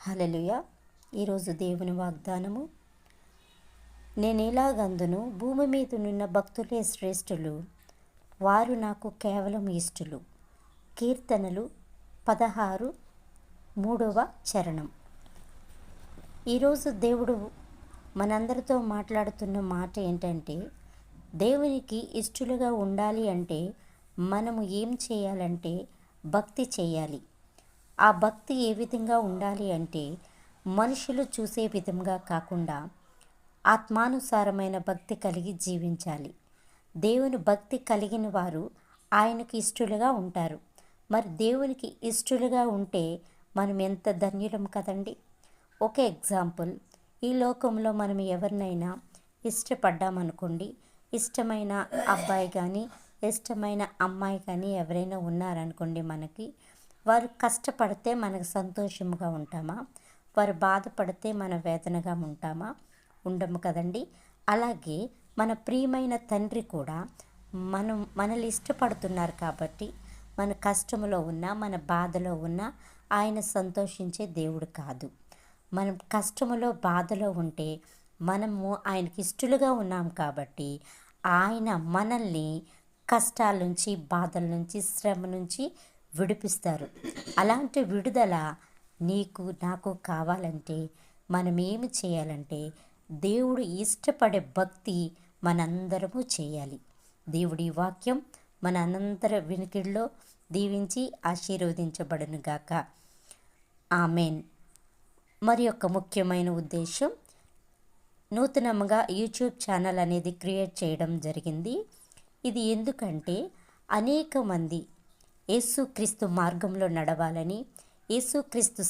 హల్లెలూయా. ఈరోజు దేవుని వాగ్దానము, నేనెలాగందును భూమి మీదనున్న భక్తులే శ్రేష్ఠులు, వారు నాకు కేవలం ఇష్టలు. కీర్తనలు 16:3 ఈరోజు దేవుడు మనందరితో మాట్లాడుతున్న మాట ఏంటంటే, దేవునికి ఇష్టలుగా ఉండాలి అంటే మనము ఏం చేయాలంటే భక్తి చేయాలి. ఆ భక్తి ఏ విధంగా ఉండాలి అంటే, మనుషులు చూసే విధంగా కాకుండా ఆత్మానుసారమైన భక్తి కలిగి జీవించాలి. దేవుని భక్తి కలిగిన వారు ఆయనకి ఇష్టలుగా ఉంటారు. మరి దేవునికి ఇష్టలుగా ఉంటే మనం ఎంత ధన్యులం కదండి. ఒక ఎగ్జాంపుల్, ఈ లోకంలో మనం ఎవరినైనా ఇష్టపడ్డామనుకోండి, ఇష్టమైన అబ్బాయి కానీ ఇష్టమైన అమ్మాయి కానీ ఎవరైనా ఉన్నారనుకోండి, మనకి వారు కష్టపడితే మనకు సంతోషంగా ఉంటామా? వారు బాధపడితే మన వేదనగా ఉంటామా? ఉండము కదండి. అలాగే మన ప్రియమైన తండ్రి కూడా మనల్ని ఇష్టపడుతున్నారు కాబట్టి, మన కష్టంలో ఉన్నా మన బాధలో ఉన్నా ఆయన సంతోషించే దేవుడు కాదు. మనం కష్టములో బాధలో ఉంటే మనము ఆయనకి ఇష్టలుగా ఉన్నాం కాబట్టి ఆయన మనల్ని కష్టాల నుంచి, బాధల నుంచి, శ్రమ నుంచి విడిపిస్తారు. అలాంటి విడుదల నీకు నాకు కావాలంటే మనం ఏమి చేయాలంటే, దేవుడు ఇష్టపడే భక్తి మనందరము చేయాలి. దేవుడి వాక్యం మన అనంతర వినికిడిలో దీవించి ఆశీర్వదించబడునుగాక. ఆమెన్. మరి యొక్క ముఖ్యమైన ఉద్దేశం, నూతనంగా యూట్యూబ్ ఛానల్ అనేది క్రియేట్ చేయడం జరిగింది. ఇది ఎందుకంటే అనేక మంది యేసుక్రీస్తు మార్గంలో నడవాలని, యేసుక్రీస్తు